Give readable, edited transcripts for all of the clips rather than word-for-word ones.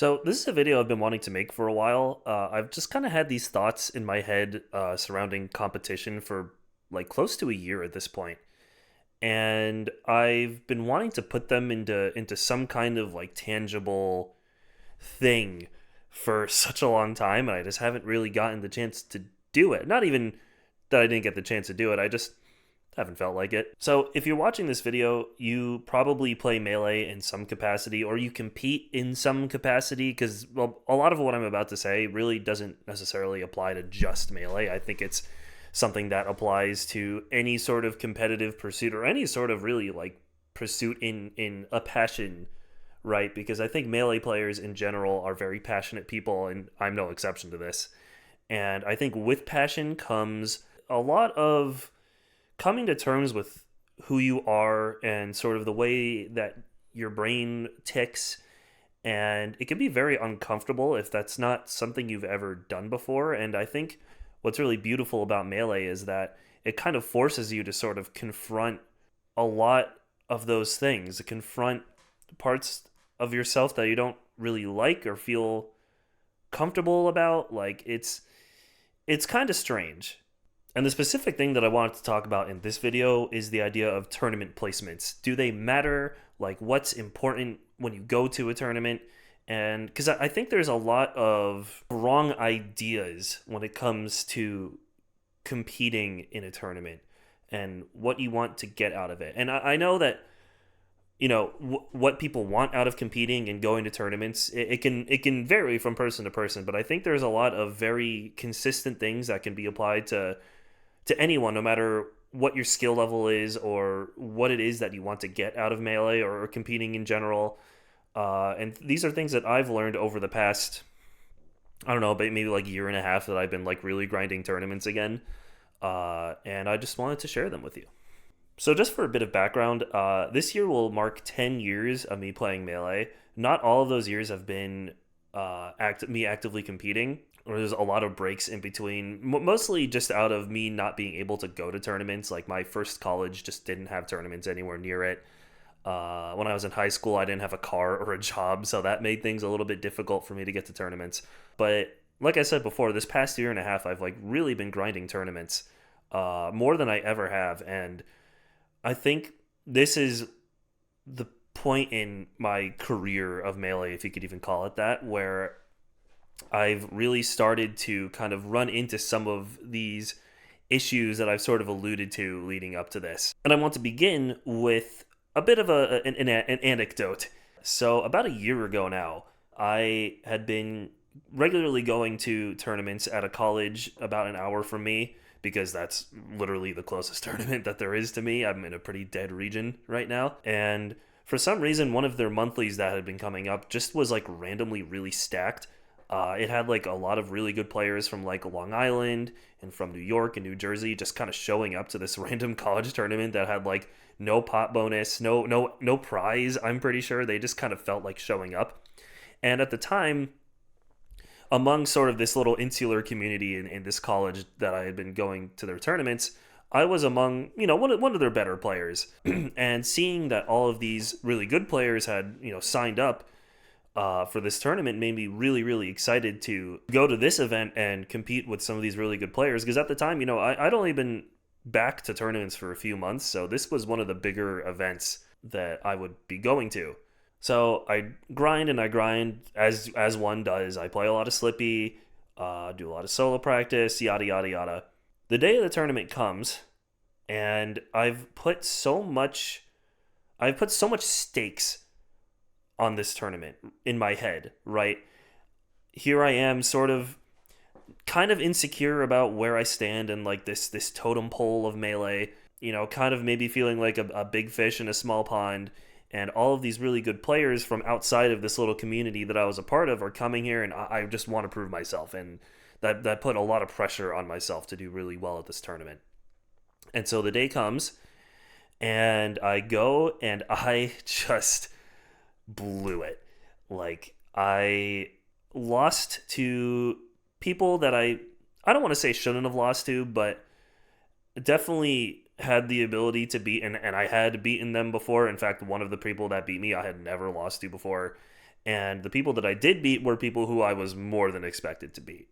So this is a video I've been wanting to make for a while. I've just kind of had these thoughts in my head surrounding competition for like close to a year at this point, and I've been wanting to put them into some kind of like tangible thing for such a long time, and I just haven't really gotten the chance to do it. Not even that I didn't get the chance to do it. I just haven't felt like it. So, if you're watching this video, you probably play Melee in some capacity or you compete in some capacity because, well, a lot of what I'm about to say really doesn't necessarily apply to just Melee. I think it's something that applies to any sort of competitive pursuit or any sort of really like pursuit in a passion, right? Because I think Melee players in general are very passionate people, and I'm no exception to this. And I think with passion comes a lot of coming to terms with who you are and sort of the way that your brain ticks. And it can be very uncomfortable if that's not something you've ever done before. And I think what's really beautiful about Melee is that it kind of forces you to sort of confront a lot of those things, to confront parts of yourself that you don't really like or feel comfortable about. Like it's kind of strange. And the specific thing that I wanted to talk about in this video is the idea of tournament placements. Do they matter? Like, what's important when you go to a tournament? And because I think there's a lot of wrong ideas when it comes to competing in a tournament and what you want to get out of it. And I know that what people want out of competing and going to tournaments, it can vary from person to person, but I think there's a lot of very consistent things that can be applied to anyone, no matter what your skill level is or what it is that you want to get out of Melee or competing in general. And these are things that I've learned over the past, I don't know, maybe like year and a half that I've been like really grinding tournaments again. And I just wanted to share them with you. So just for a bit of background, this year will mark 10 years of me playing Melee. Not all of those years have been me actively competing. Or there's a lot of breaks in between, mostly just out of me not being able to go to tournaments. Like my first college just didn't have tournaments anywhere near it. When I was in high school, I didn't have a car or a job, so that made things a little bit difficult for me to get to tournaments. But like I said before, this past year and a half, I've like really been grinding tournaments more than I ever have, and I think this is the point in my career of Melee, if you could even call it that, where I've really started to kind of run into some of these issues that I've sort of alluded to leading up to this. And I want to begin with a bit of an anecdote. So, about a year ago now, I had been regularly going to tournaments at a college about an hour from me because that's literally the closest tournament that there is to me. I'm in a pretty dead region right now. And for some reason, one of their monthlies that had been coming up just was like randomly really stacked. It had like a lot of really good players from like Long Island and from New York and New Jersey just kind of showing up to this random college tournament that had like no pot bonus, no prize. I'm pretty sure they just kind of felt like showing up. And at the time, among sort of this little insular community in this college that I had been going to their tournaments, I was among, one of their better players. And seeing that all of these really good players had, signed up for this tournament made me really, really excited to go to this event and compete with some of these really good players. Because at the time, I'd only been back to tournaments for a few months, so this was one of the bigger events that I would be going to. So I grind and I grind as one does. I play a lot of Slippy, do a lot of solo practice, yada yada yada. The day of the tournament comes, and I've put so much stakes on this tournament in my head, right? Here I am sort of kind of insecure about where I stand in like this totem pole of Melee, kind of maybe feeling like a big fish in a small pond, and all of these really good players from outside of this little community that I was a part of are coming here, and I just want to prove myself, and that put a lot of pressure on myself to do really well at this tournament. And so the day comes, and I go, and I just blew it. Like, I lost to people that I don't want to say shouldn't have lost to, but definitely had the ability to beat, and I had beaten them before. In fact, one of the people that beat me I had never lost to before. And the people that I did beat were people who I was more than expected to beat.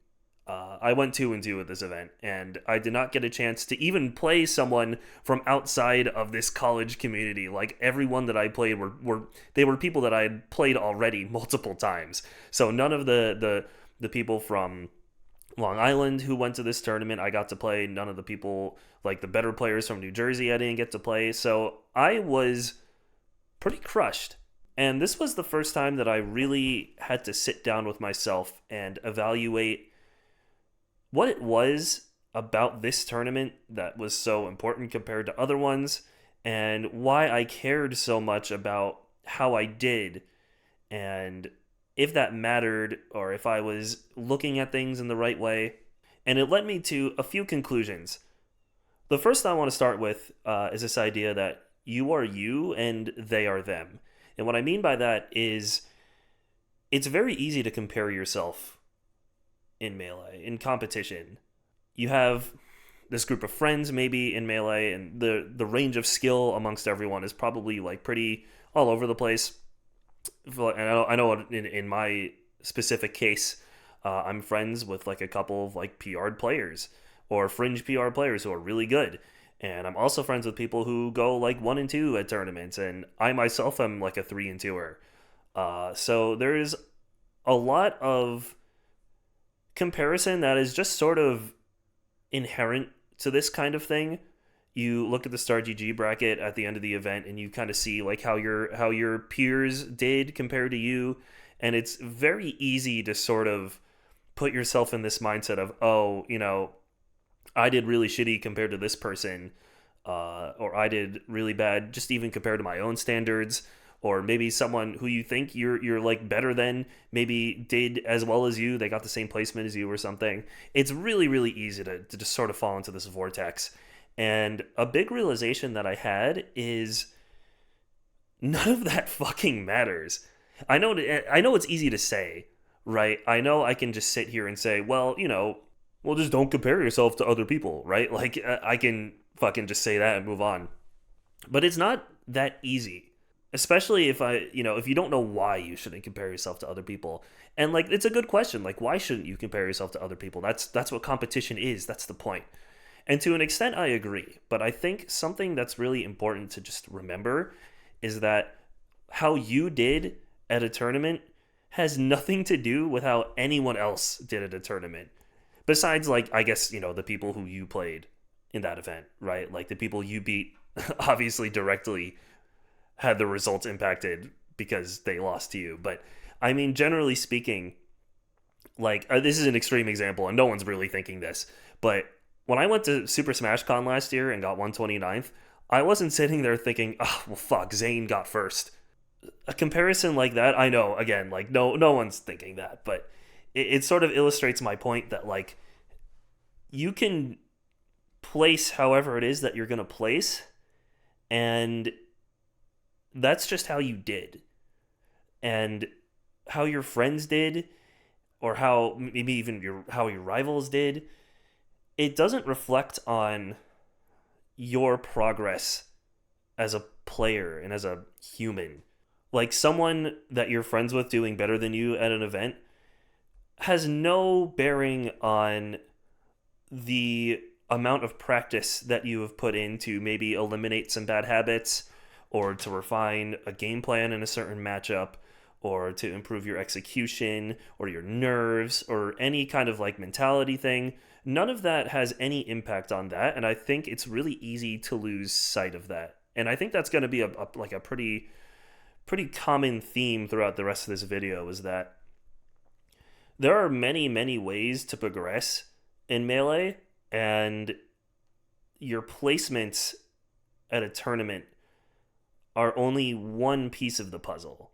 I went 2-2 at this event, and I did not get a chance to even play someone from outside of this college community. Like everyone that I played were people that I had played already multiple times. So none of the people from Long Island who went to this tournament I got to play. None of the people, like the better players from New Jersey, I didn't get to play. So I was pretty crushed. And this was the first time that I really had to sit down with myself and evaluate what it was about this tournament that was so important compared to other ones, and why I cared so much about how I did, and if that mattered, or if I was looking at things in the right way. And it led me to a few conclusions. The first I want to start with is this idea that you are you and they are them. And what I mean by that is it's very easy to compare yourself in Melee, in competition. You have this group of friends maybe in Melee, and the range of skill amongst everyone is probably like pretty all over the place. And I know in my specific case, I'm friends with like a couple of like PR'd players or fringe PR players who are really good. And I'm also friends with people who go like 1-2 at tournaments, and I myself am like a 3-2er. So there's a lot of comparison that is just sort of inherent to this kind of thing. You look at the Star GG bracket at the end of the event, and you kind of see like how your peers did compared to you, and it's very easy to sort of put yourself in this mindset of, oh, I did really shitty compared to this person, or I did really bad just even compared to my own standards, or maybe someone who you think you're like better than maybe did as well as you, they got the same placement as you or something. It's really, really easy to just sort of fall into this vortex. And a big realization that I had is none of that fucking matters. I know it's easy to say, right? I know I can just sit here and say, well, well, just don't compare yourself to other people, right? Like I can fucking just say that and move on. But it's not that easy. Especially if you don't know why you shouldn't compare yourself to other people. And like it's a good question. Like why shouldn't you compare yourself to other people? That's what competition is. That's the point. And to an extent I agree, but I think something that's really important to just remember is that how you did at a tournament has nothing to do with how anyone else did at a tournament. Besides, like, I guess, the people who you played in that event, right? Like the people you beat obviously directly had the results impacted because they lost to you. But I mean, generally speaking, like this is an extreme example and no one's really thinking this, but when I went to Super Smash Con last year and got 129th, I wasn't sitting there thinking, oh, well, fuck, Zayn got first. A comparison like that, I know, again, like no one's thinking that, but it sort of illustrates my point that like you can place however it is that you're going to place, and that's just how you did. And how your friends did, or how maybe even how your rivals did, it doesn't reflect on your progress as a player and as a human. Like someone that you're friends with doing better than you at an event has no bearing on the amount of practice that you have put in to maybe eliminate some bad habits, or to refine a game plan in a certain matchup, or to improve your execution or your nerves or any kind of like mentality thing. None of that has any impact on that, and I think it's really easy to lose sight of that. And I think that's going to be a pretty common theme throughout the rest of this video, is that there are many ways to progress in Melee, and your placements at a tournament are only one piece of the puzzle.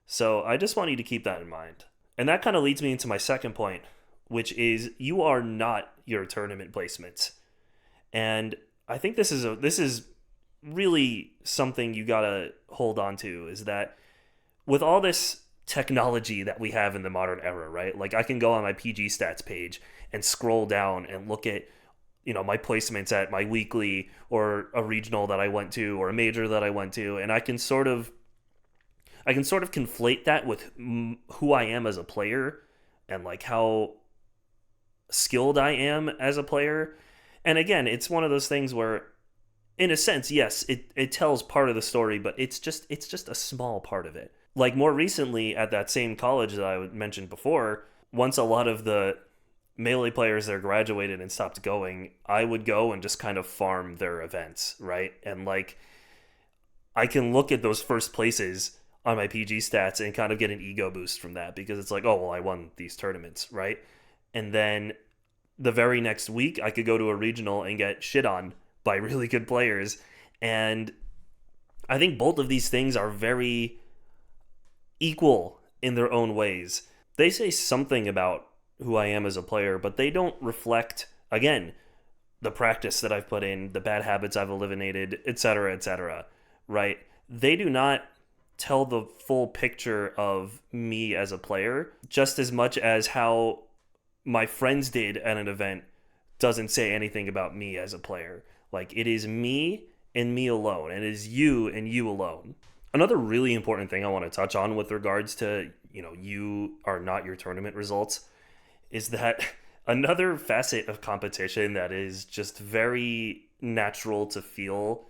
So I just want you to keep that in mind. And that kind of leads me into my second point, which is you are not your tournament placements. And I think this is really something you gotta hold on to, is that with all this technology that we have in the modern era, right? Like I can go on my PG stats page and scroll down and look at my placements at my weekly or a regional that I went to or a major that I went to, and I can I can sort of conflate that with who I am as a player and like how skilled I am as a player. And again, it's one of those things where in a sense, yes, it tells part of the story, but it's just a small part of it. Like more recently at that same college that I mentioned before, once a lot of the Melee players there graduated and stopped going, I would go and just kind of farm their events, right? And like I can look at those first places on my PG stats and kind of get an ego boost from that because it's like, oh, well, I won these tournaments, right? And then the very next week, I could go to a regional and get shit on by really good players. And I think both of these things are very equal in their own ways. They say something about who I am as a player, but they don't reflect, again, the practice that I've put in, the bad habits I've eliminated, etc., right? They do not tell the full picture of me as a player just as much as how my friends did at an event doesn't say anything about me as a player. Like it is me and me alone, and it is you and you alone. Another really important thing I want to touch on with regards to, you are not your tournament results is that another facet of competition that is just very natural to feel,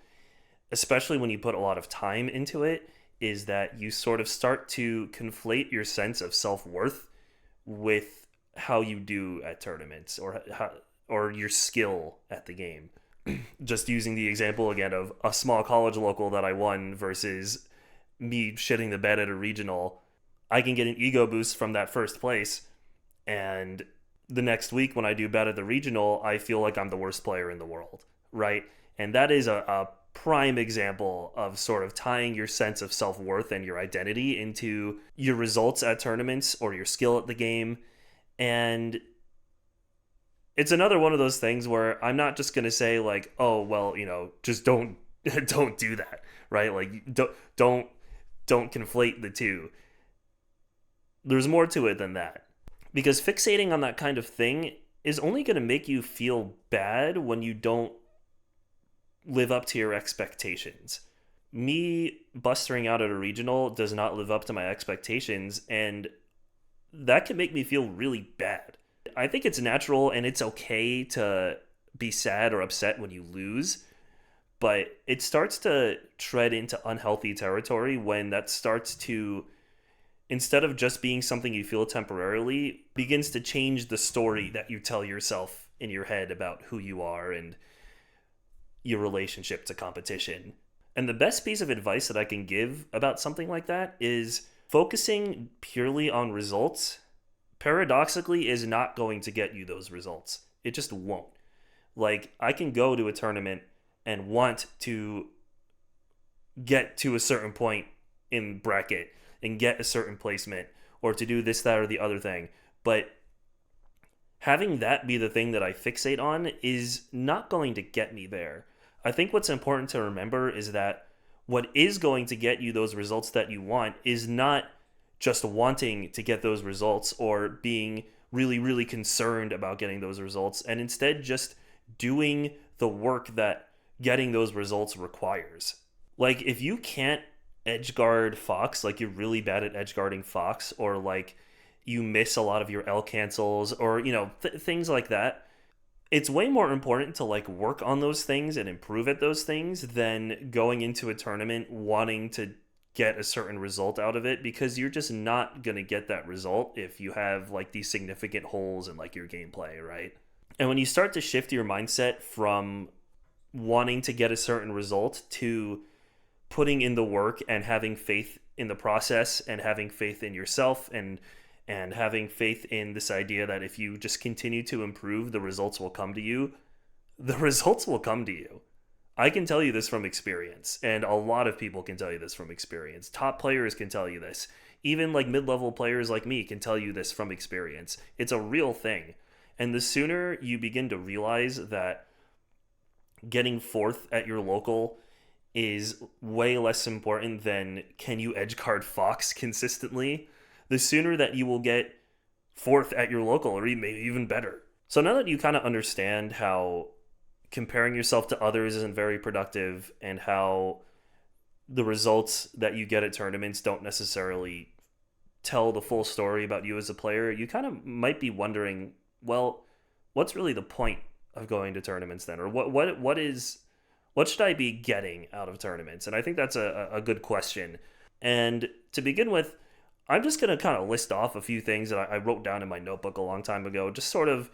especially when you put a lot of time into it, is that you sort of start to conflate your sense of self-worth with how you do at tournaments or your skill at the game. Just using the example again of a small college local that I won versus me shitting the bed at a regional, I can get an ego boost from that first place, and the next week when I do bad at the regional, I feel like I'm the worst player in the world, right? And that is a prime example of sort of tying your sense of self-worth and your identity into your results at tournaments or your skill at the game. And it's another one of those things where I'm not just going to say like, oh, well, just don't don't do that, right? Like don't conflate the two. There's more to it than that. Because fixating on that kind of thing is only going to make you feel bad when you don't live up to your expectations. Me bustering out at a regional does not live up to my expectations, and that can make me feel really bad. I think it's natural and it's okay to be sad or upset when you lose, but it starts to tread into unhealthy territory when that starts to, instead of just being something you feel temporarily, begins to change the story that you tell yourself in your head about who you are and your relationship to competition. And the best piece of advice that I can give about something like that is focusing purely on results, paradoxically, is not going to get you those results. It just won't. Like, I can go to a tournament and want to get to a certain point in bracket and get a certain placement or to do this, that, or the other thing. But having that be the thing that I fixate on is not going to get me there. I think what's important to remember is that what is going to get you those results that you want is not just wanting to get those results or being really, really concerned about getting those results, and instead just doing the work that getting those results requires. Like, if you can't edgeguard Fox, like you're really bad at edgeguarding Fox, or like you miss a lot of your L cancels, or things like that, it's way more important to like work on those things and improve at those things than going into a tournament wanting to get a certain result out of it, because you're just not going to get that result if you have like these significant holes in like your gameplay, right? And when you start to shift your mindset from wanting to get a certain result to putting in the work and having faith in the process and having faith in yourself and having faith in this idea that if you just continue to improve, the results will come to you, the results will come to you. I can tell you this from experience, and a lot of people can tell you this from experience. Top players can tell you this. Even like mid-level players like me can tell you this from experience. It's a real thing. And the sooner you begin to realize that getting fourth at your local is way less important than can you edgeguard Fox consistently, the sooner that you will get fourth at your local, or maybe even better. So now that you kind of understand how comparing yourself to others isn't very productive and how the results that you get at tournaments don't necessarily tell the full story about you as a player, you kind of might be wondering, well, what's really the point of going to tournaments then, or what should I be getting out of tournaments? And I think that's a good question. And to begin with, I'm just gonna kind of list off a few things that I wrote down in my notebook a long time ago, just sort of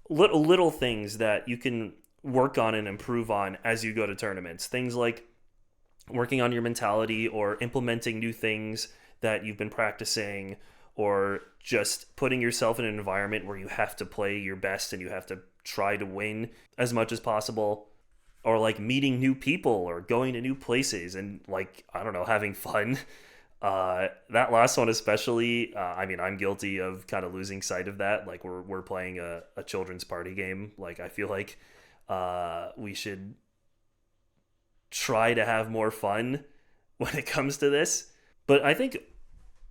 little things that you can work on and improve on as you go to tournaments. Things like working on your mentality or implementing new things that you've been practicing, or just putting yourself in an environment where you have to play your best and you have to try to win as much as possible, or like meeting new people or going to new places and, like, I don't know, having fun. That last one especially, I mean, I'm guilty of kind of losing sight of that. Like, we're playing a children's party game. Like, I feel like we should try to have more fun when it comes to this. But I think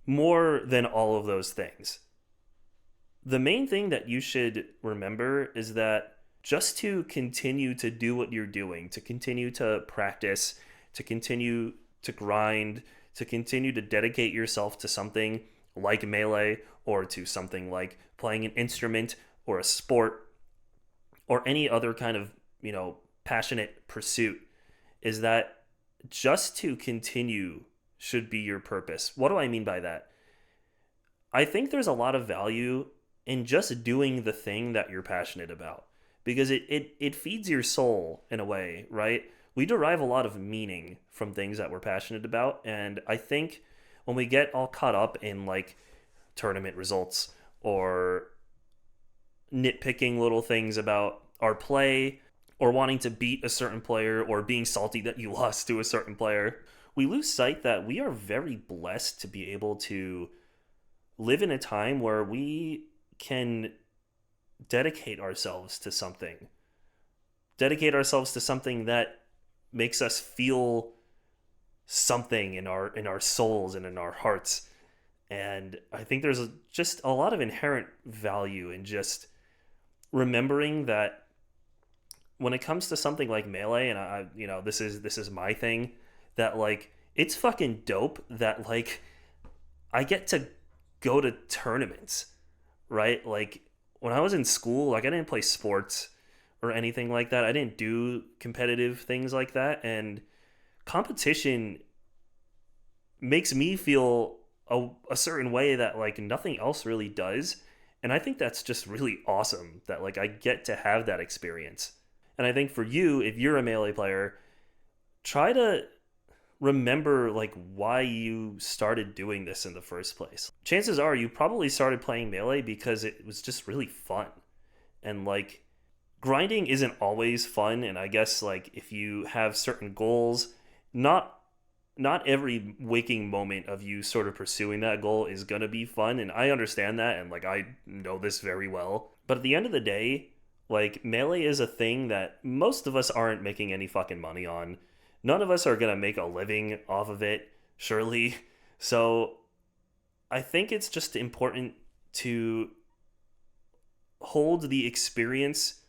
more than all of those things, the main thing that you should remember is that just to continue to do what you're doing, to continue to practice, to continue to grind, to continue to dedicate yourself to something like Melee, or to something like playing an instrument or a sport or any other kind of, passionate pursuit, is that just to continue should be your purpose. What do I mean by that? I think there's a lot of value in just doing the thing that you're passionate about, because it feeds your soul in a way, right? We derive a lot of meaning from things that we're passionate about. And I think when we get all caught up in like tournament results or nitpicking little things about our play, or wanting to beat a certain player, or being salty that you lost to a certain player, we lose sight that we are very blessed to be able to live in a time where we can dedicate ourselves to something. Dedicate ourselves to something that makes us feel something in our souls and in our hearts. And I think there's just a lot of inherent value in just remembering that when it comes to something like Melee, and this is my thing, that like it's fucking dope that like I get to go to tournaments, right? Like when I was in school, like I didn't play sports or anything like that. I didn't do competitive things like that, and competition makes me feel a certain way that like nothing else really does. And I think that's just really awesome that like I get to have that experience. And I think for you, if you're a Melee player, try to remember like why you started doing this in the first place. Chances are you probably started playing Melee because it was just really fun. And like grinding isn't always fun, and I guess like if you have certain goals, not every waking moment of you sort of pursuing that goal is going to be fun, and I understand that, and like I know this very well. But at the end of the day, like Melee is a thing that most of us aren't making any fucking money on. None of us are going to make a living off of it, surely. So I think it's just important to hold the experience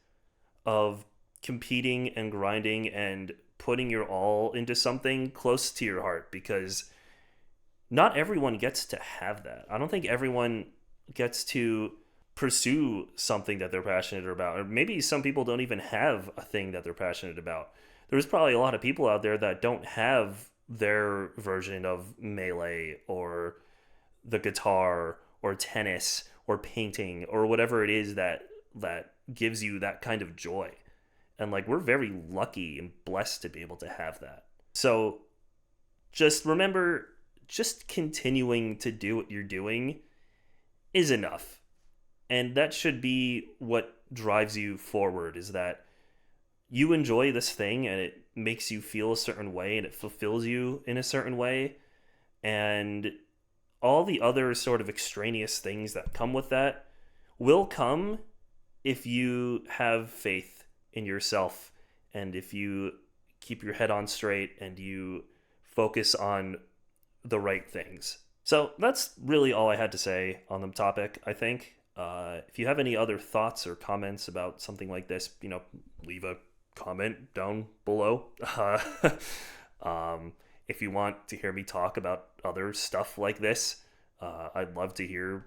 of competing and grinding and putting your all into something close to your heart, because not everyone gets to have that. I don't think everyone gets to pursue something that they're passionate about. Or maybe some people don't even have a thing that they're passionate about. There's probably a lot of people out there that don't have their version of Melee or the guitar or tennis or painting or whatever it is that gives you that kind of joy. And like we're very lucky and blessed to be able to have that. So just remember, just continuing to do what you're doing is enough. And that should be what drives you forward, is that you enjoy this thing and it makes you feel a certain way and it fulfills you in a certain way. And all the other sort of extraneous things that come with that will come if you have faith in yourself, and if you keep your head on straight and you focus on the right things. So that's really all I had to say on the topic, I think. If you have any other thoughts or comments about something like this, leave a comment down below. If you want to hear me talk about other stuff like this, I'd love to hear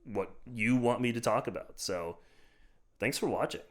what you want me to talk about. So thanks for watching.